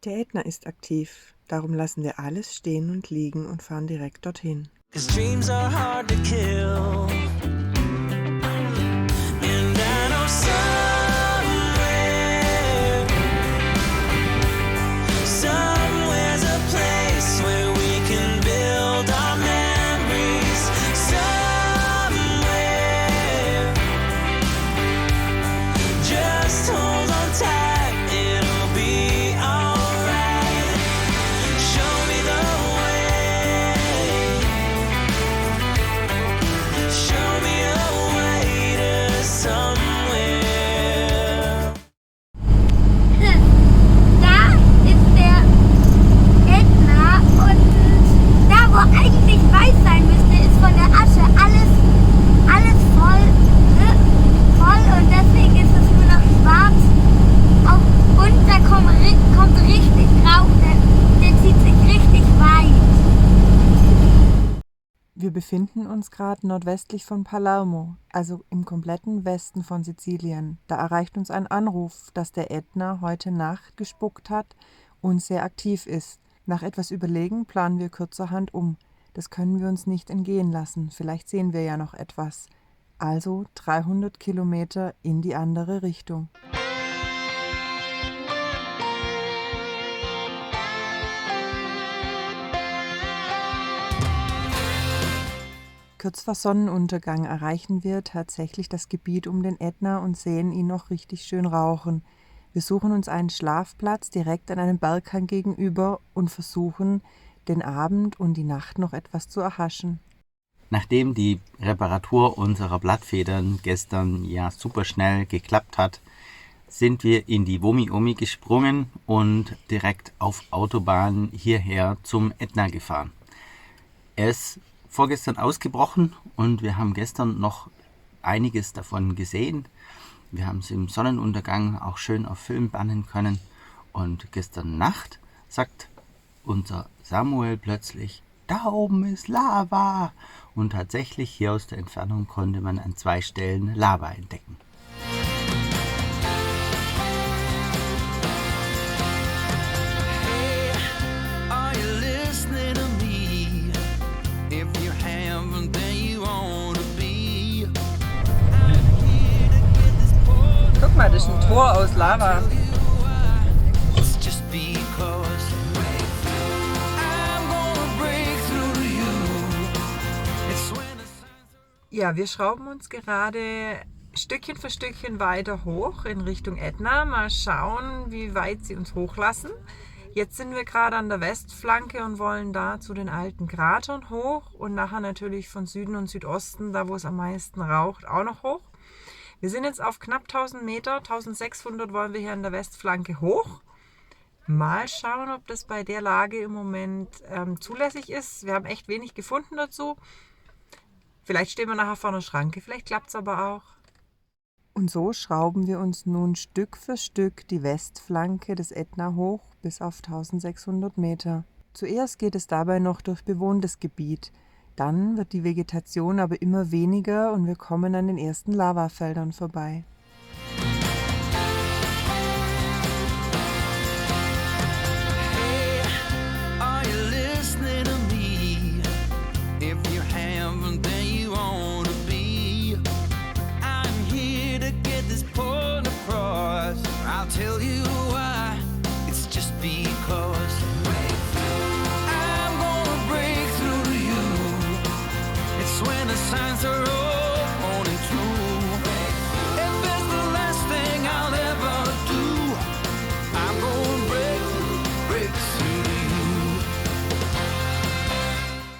Der Ätna ist aktiv, darum lassen wir alles stehen und liegen und fahren direkt dorthin. 'Cause dreams are hard to kill. And I know somewhere's a place where we can build our memories. Somewhere, just hold on tight, it'll be alright. Show me the way. Show me a way to somewhere. Da ist der Ätna und da, wo eigentlich weiß sein müsste, ist von der Asche alles voll, und deswegen ist es nur noch schwarz. Und da kommt richtig Rauch, der zieht sich richtig weit. Wir befinden uns gerade nordwestlich von Palermo, also im kompletten Westen von Sizilien. Da erreicht uns ein Anruf, dass der Ätna heute Nacht gespuckt hat und sehr aktiv ist. Nach etwas Überlegen planen wir kurzerhand um. Das können wir uns nicht entgehen lassen. Vielleicht sehen wir ja noch etwas. Also 300 Kilometer in die andere Richtung. Kurz vor Sonnenuntergang erreichen wir tatsächlich das Gebiet um den Ätna und sehen ihn noch richtig schön rauchen. Wir suchen uns einen Schlafplatz direkt an einem Berghang gegenüber und versuchen, den Abend und die Nacht noch etwas zu erhaschen. Nachdem die Reparatur unserer Blattfedern gestern ja super schnell geklappt hat, sind wir in die Womi-Omi gesprungen und direkt auf Autobahn hierher zum Ätna gefahren. Er ist vorgestern ausgebrochen und wir haben gestern noch einiges davon gesehen. Wir haben es im Sonnenuntergang auch schön auf Film bannen können. Und gestern Nacht sagt unser Samuel plötzlich, da oben ist Lava. Und tatsächlich hier aus der Entfernung konnte man an 2 Stellen Lava entdecken. Guck mal, das ist ein Tor aus Lava. Ja, wir schrauben uns gerade Stückchen für Stückchen weiter hoch in Richtung Ätna. Mal schauen, wie weit sie uns hochlassen. Jetzt sind wir gerade an der Westflanke und wollen da zu den alten Kratern hoch und nachher natürlich von Süden und Südosten, da wo es am meisten raucht, auch noch hoch. Wir sind jetzt auf knapp 1000 Meter, 1600 wollen wir hier an der Westflanke hoch. Mal schauen, ob das bei der Lage im Moment zulässig ist. Wir haben echt wenig gefunden dazu. Vielleicht stehen wir nachher vor einer Schranke, vielleicht klappt es aber auch. Und so schrauben wir uns nun Stück für Stück die Westflanke des Ätna hoch bis auf 1600 Meter. Zuerst geht es dabei noch durch bewohntes Gebiet. Dann wird die Vegetation aber immer weniger und wir kommen an den ersten Lavafeldern vorbei. Tell you why, it's just because I'm gonna break through to you. It's when the signs are all pointing true. If it's the last thing I'll ever do, I'm gonna break through to you.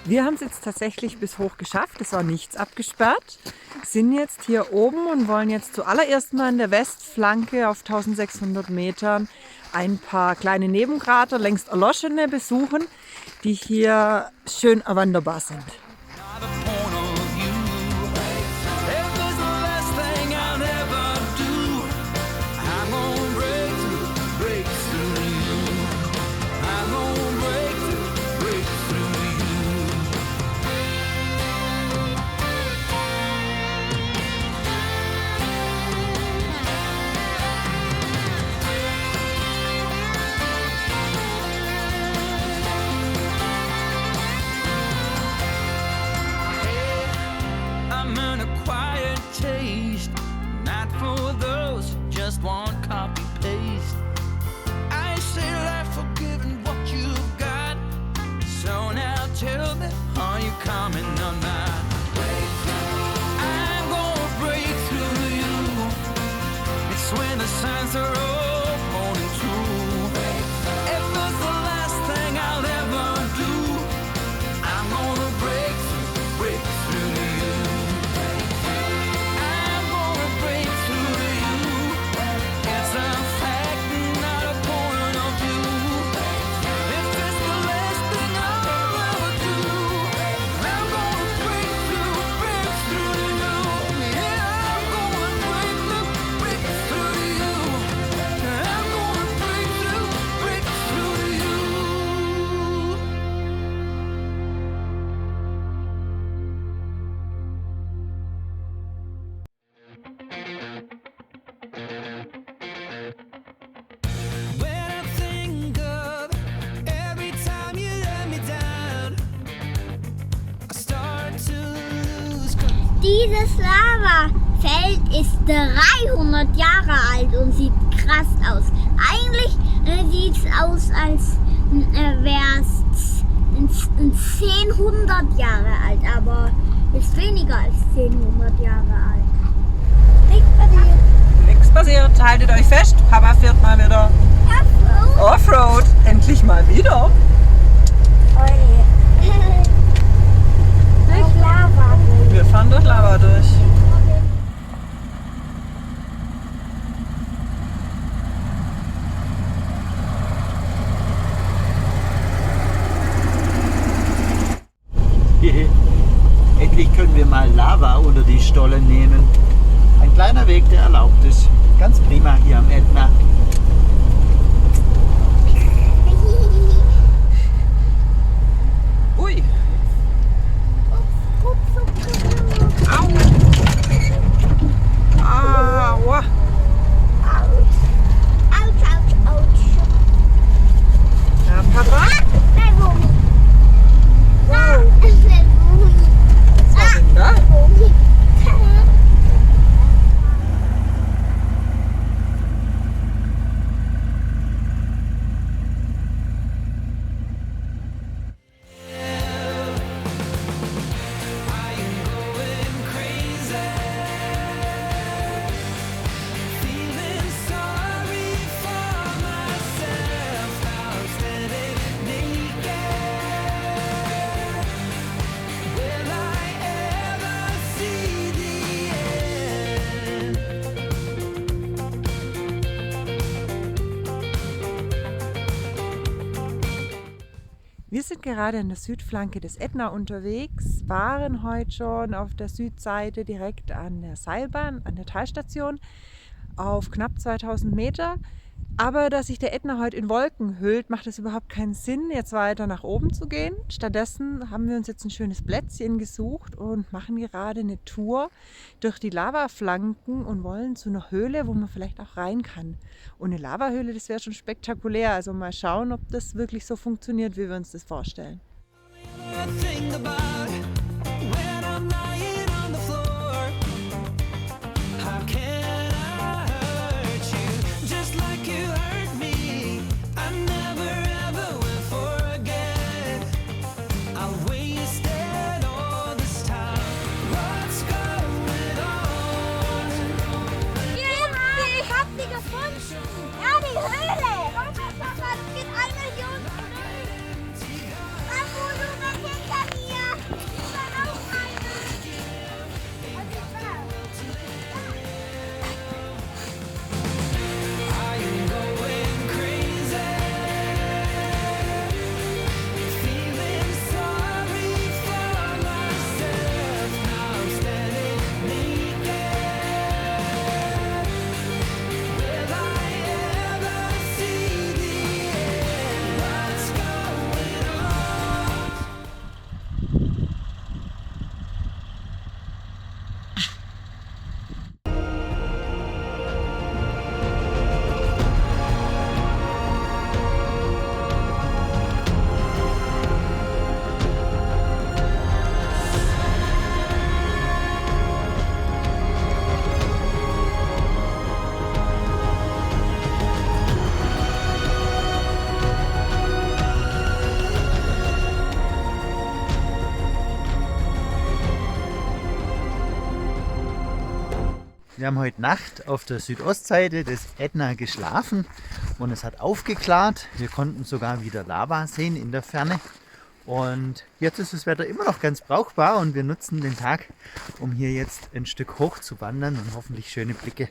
Wir haben es jetzt tatsächlich bis hoch geschafft, es war nichts abgesperrt. Sind jetzt hier oben und wollen jetzt zuallererst mal in der Westflanke auf 1600 Metern ein paar kleine Nebenkrater, längst erloschene, besuchen, die hier schön erwanderbar sind. Dieses Lavafeld ist 300 Jahre alt und sieht krass aus. Eigentlich sieht es aus, als wäre es 100 Jahre alt, aber ist weniger als 100 Jahre alt. Nichts passiert. Nichts passiert. Haltet euch fest. Papa fährt mal wieder Offroad. Endlich mal wieder. Durch Lava. Wir fahren durch Lava durch. Endlich können wir mal Lava unter die Stollen nehmen. Ein kleiner Weg, der erlaubt ist. Ganz prima hier am Ätna. Ui. Au. Aua. Autsch. Ja, Papa. Nein, Gummi. Wow. Nein, Gummi. Was war denn da? Gummi. Feeling sorry for myself. I'm standing naked. Will I ever see the end? Wir sind gerade an der Südflanke des Ätna unterwegs, waren heute schon auf der Südseite direkt an der Seilbahn, an der Talstation, auf knapp 2000 Meter. Aber da sich der Ätna heute in Wolken hüllt, macht es überhaupt keinen Sinn, jetzt weiter nach oben zu gehen. Stattdessen haben wir uns jetzt ein schönes Plätzchen gesucht und machen gerade eine Tour durch die Lavaflanken und wollen zu einer Höhle, wo man vielleicht auch rein kann. Und eine Lavahöhle, das wäre schon spektakulär. Also mal schauen, ob das wirklich so funktioniert, wie wir uns das vorstellen. I think about when I'm lying on the floor. How can I hurt you just like you hurt me? I never ever will forget. I wasted all this time. What's going on? Ich hab sie gefunden. Ja, die Höhle. Es gibt eine hier unten. Abu, du bist hinter mir. Ich war auch eine. Und ich war. I'm going crazy. Feeling sorry for myself. Now I'm standing naked. Will I ever see the end? What's going on? Wir haben heute Nacht auf der Südostseite des Ätna geschlafen und es hat aufgeklärt. Wir konnten sogar wieder Lava sehen in der Ferne. Und jetzt ist das Wetter immer noch ganz brauchbar und wir nutzen den Tag, um hier jetzt ein Stück hoch zu wandern und hoffentlich schöne Blicke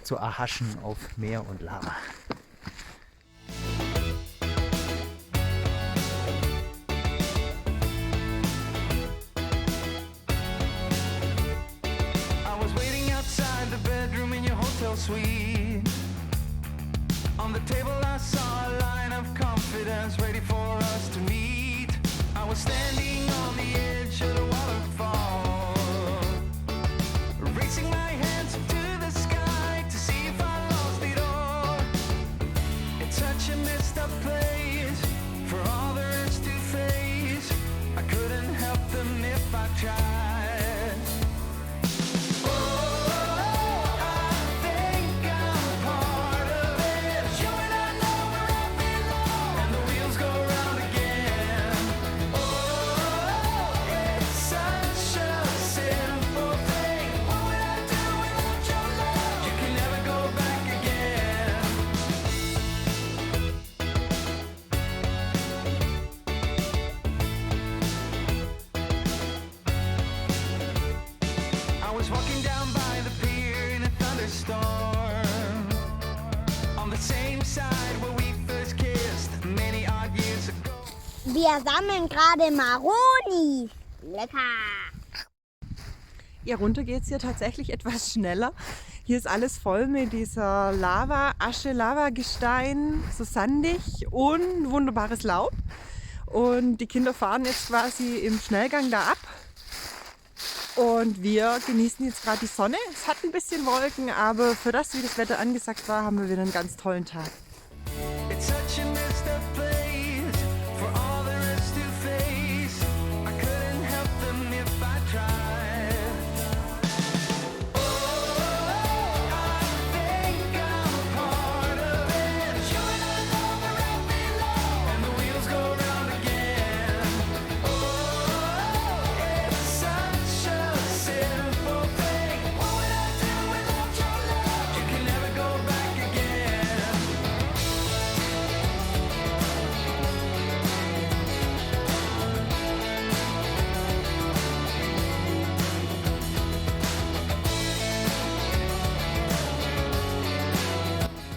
zu erhaschen auf Meer und Lava. I was waiting outside the bedroom in your hotel suite. On the table I saw a line of confidence ready for us to meet. I was standing on the edge of the waterfall, raising my hands to the sky to see if I lost it all. It's such a messed up place for others to face. I couldn't help them if I tried. Wir sammeln gerade Maroni. Lecker. Ja, runter geht es hier tatsächlich etwas schneller. Hier ist alles voll mit dieser Lava, Asche, Lavagestein, so sandig und wunderbares Laub. Und die Kinder fahren jetzt quasi im Schnellgang da ab. Und wir genießen jetzt gerade die Sonne. Es hat ein bisschen Wolken, aber für das, wie das Wetter angesagt war, haben wir wieder einen ganz tollen Tag. It's such a messed up place for all the rest to face. I couldn't help them if I tried. Oh, I think I'm a part of it. Chewing on over right below, and the wheels go round again. Oh, it's such a simple thing. What would I do without your love? You can never go back again.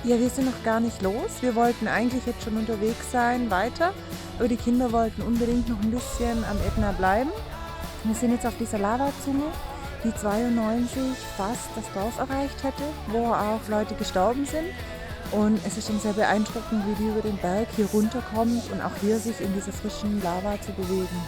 Ja, wir sind noch gar nicht los. Wir wollten eigentlich jetzt schon unterwegs sein, weiter. Aber die Kinder wollten unbedingt noch ein bisschen am Ätna bleiben. Wir sind jetzt auf dieser Lavazunge, die 92 fast das Dorf erreicht hätte, wo auch Leute gestorben sind. Und es ist schon sehr beeindruckend, wie die über den Berg hier runterkommt und auch hier sich in dieser frischen Lava zu bewegen.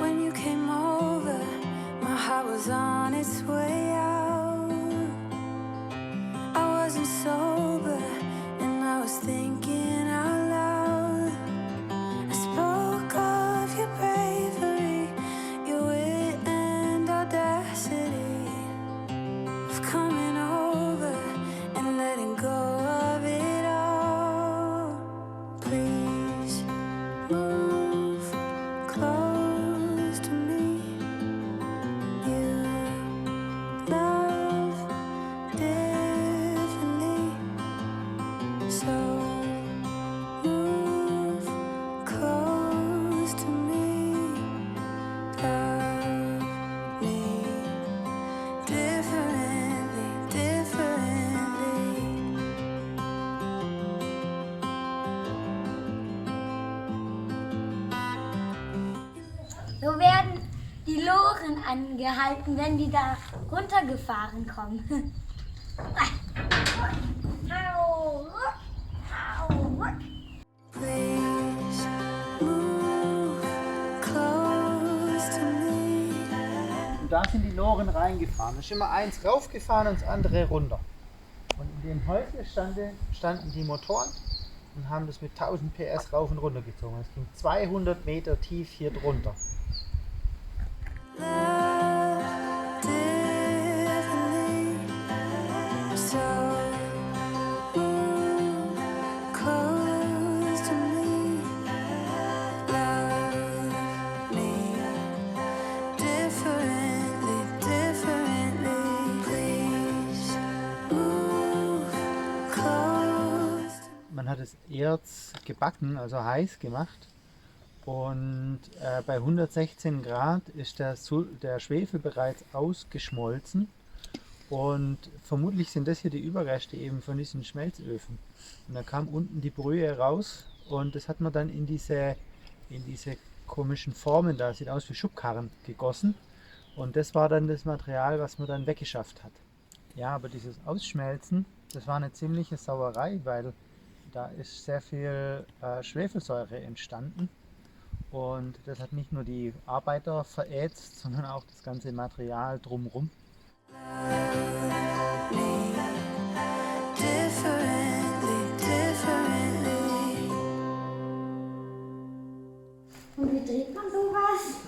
When you came over, my heart was on its way out. I wasn't sober, and I was thinking out loud. I spoke of your bravery, your wit and audacity, of coming over and letting go of it all. Please move close to me. You love differently, so move close to me. Love me differently, differently. So werden die Loren angehalten, wenn die da runtergefahren kommen. Au, au. Please move close to me. Und da sind die Loren reingefahren. Da ist immer eins raufgefahren und das andere runter. Und in dem Häusle standen die Motoren und haben das mit 1000 PS rauf und runter gezogen. Es ging 200 Meter tief hier drunter. Love differently, so move close to me. Love me differently, differently. Please move close. Man hat das Erz gebacken, also heiß gemacht. Und bei 116 Grad ist der Schwefel bereits ausgeschmolzen. Und vermutlich sind das hier die Überreste eben von diesen Schmelzöfen. Und da kam unten die Brühe raus und das hat man dann in diese komischen Formen, da sieht aus wie Schubkarren, gegossen. Und das war dann das Material, was man dann weggeschafft hat. Ja, aber dieses Ausschmelzen, das war eine ziemliche Sauerei, weil da ist sehr viel Schwefelsäure entstanden. Und das hat nicht nur die Arbeiter verätzt, sondern auch das ganze Material drumherum. Differently, differently. Und wie dreht man sowas?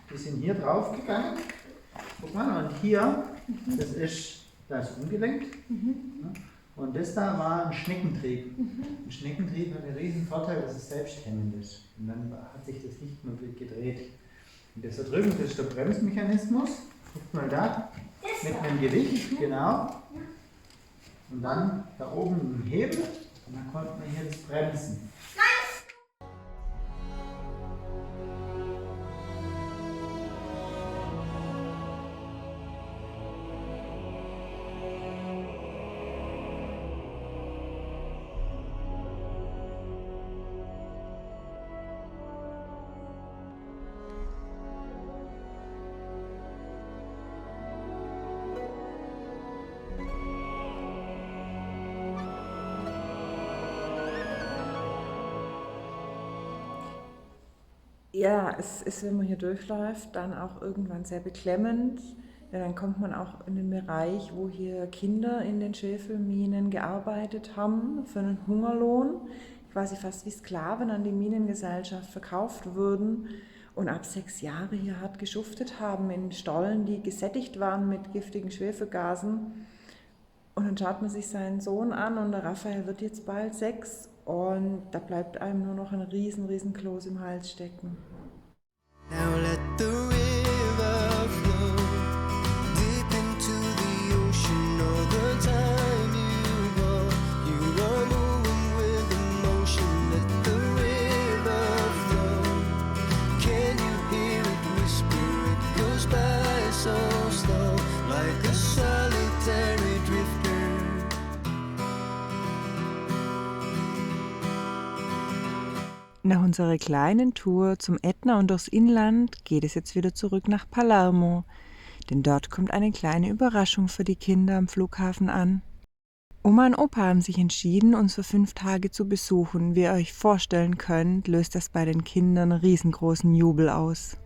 Das sind hier drauf gegangen. Guck mal, und hier, da ist umgelenkt. Ja, und das da war ein Schneckentrieb. Ein Schneckentrieb hat einen riesen Vorteil, dass es selbsthemmend ist. Und dann hat sich das nicht mehr gedreht. Und das da drüben, das ist der Bremsmechanismus. Guck mal da, mit einem Gewicht, genau. Und dann da oben ein Hebel und dann konnte man hier das bremsen. Ja, es ist, wenn man hier durchläuft, dann auch irgendwann sehr beklemmend. Ja, dann kommt man auch in den Bereich, wo hier Kinder in den Schwefelminen gearbeitet haben für einen Hungerlohn, quasi fast wie Sklaven an die Minengesellschaft verkauft wurden und ab 6 Jahre hier hart geschuftet haben in Stollen, die gesättigt waren mit giftigen Schwefelgasen. Und dann schaut man sich seinen Sohn an und der Raphael wird jetzt bald 6 und da bleibt einem nur noch ein riesen Kloß im Hals stecken. Now let the river flow deep into the ocean. All the time you are moving with emotion. Let the river flow. Can you hear it whisper? It goes by so slow, like a solitary drifter. Nach unserer kleinen Tour zum Ätna und durchs Inland geht es jetzt wieder zurück nach Palermo, denn dort kommt eine kleine Überraschung für die Kinder am Flughafen an. Oma und Opa haben sich entschieden, uns für 5 Tage zu besuchen. Wie ihr euch vorstellen könnt, löst das bei den Kindern riesengroßen Jubel aus.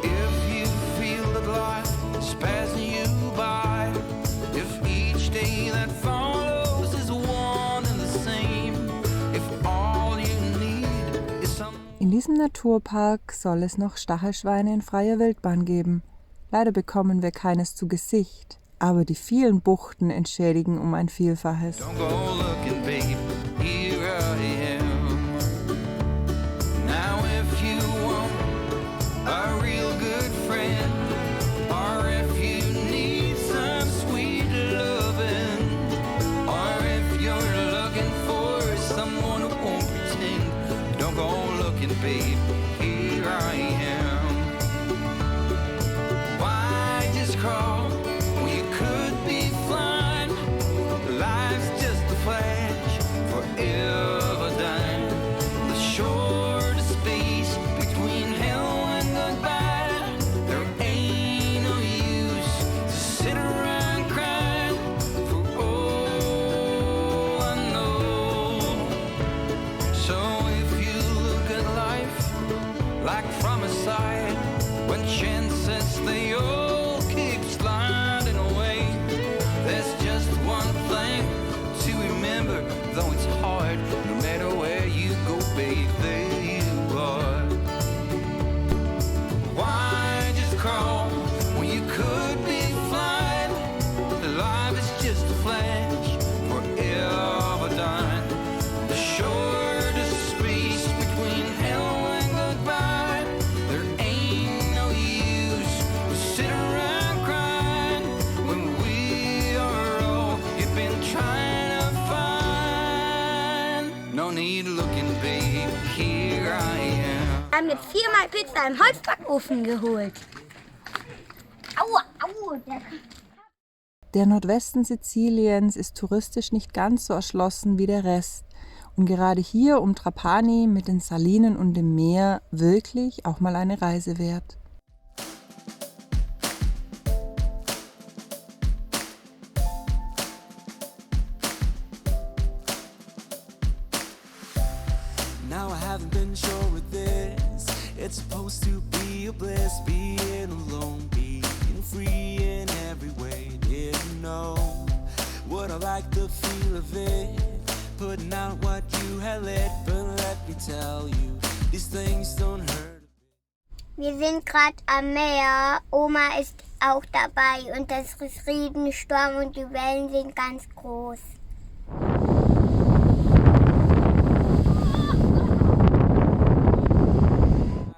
If you feel that life is passing you by, if each day that follows is one and the same, if all you need is some. In diesem Naturpark soll es noch Stachelschweine in freier Wildbahn geben. Leider bekommen wir keines zu Gesicht, aber die vielen Buchten entschädigen um ein Vielfaches. Don't go looking, babe, here I am. Now if you want a real good friend, or if you need some sweet loving, or if you're looking for someone who won't pretend, don't go looking, babe, here I am. Why just crawl when you could be flying? Life's just a flash, forever dying. The shortest space between hell and goodbye. There ain't no use to sit around crying for all I know. So if you look at life like from a side, when chances they all keep sliding away, there's just one thing to remember, though it's hard, no matter where you go, babe, there you are. Why just crawl when you could be flying? Life is just a flash, forever dying. The shortest space between hell and goodbye. There ain't no use to sit around crying when we are all you've been trying to find. No need looking, babe, here I am. Wir haben jetzt 4-mal Pizza im Holzbackofen geholt. Aua, aua. Der Nordwesten Siziliens ist touristisch nicht ganz so erschlossen wie der Rest. Und gerade hier um Trapani mit den Salinen und dem Meer wirklich auch mal eine Reise wert. Now I have haven't been sure with this. It's supposed to be a bliss, being alone, being free in every way. Didn't know what I like the feel of it, putting out what you had lit. But let me tell you, these things don't hurt. Wir sind gerade am Meer. Oma ist auch dabei und das ist Riesensturm und die Wellen sind ganz groß. I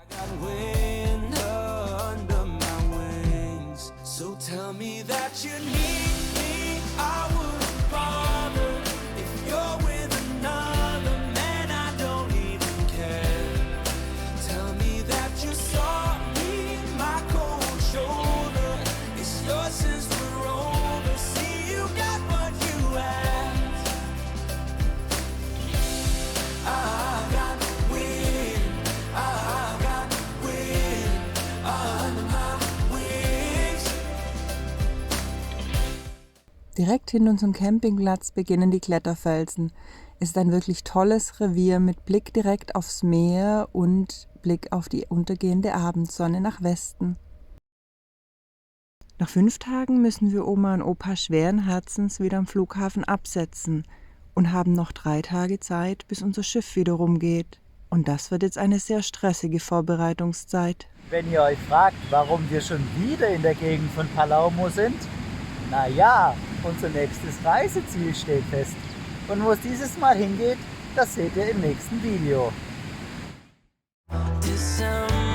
got wind under my wings, so tell me that you need me. I wouldn't bother if you're with another man. I don't even care. Tell me that you saw me, my cold shoulder. It's yours since we're over. See, you got what you asked. I got wind, I got wind under my wings. Direkt hinter unserem Campingplatz beginnen die Kletterfelsen. Es ist ein wirklich tolles Revier mit Blick direkt aufs Meer und Blick auf die untergehende Abendsonne nach Westen. Nach 5 Tagen müssen wir Oma und Opa schweren Herzens wieder am Flughafen absetzen und haben noch 3 Tage Zeit, bis unser Schiff wieder rumgeht. Und das wird jetzt eine sehr stressige Vorbereitungszeit. Wenn ihr euch fragt, warum wir schon wieder in der Gegend von Palermo sind, naja, unser nächstes Reiseziel steht fest. Und wo es dieses Mal hingeht, das seht ihr im nächsten Video. December.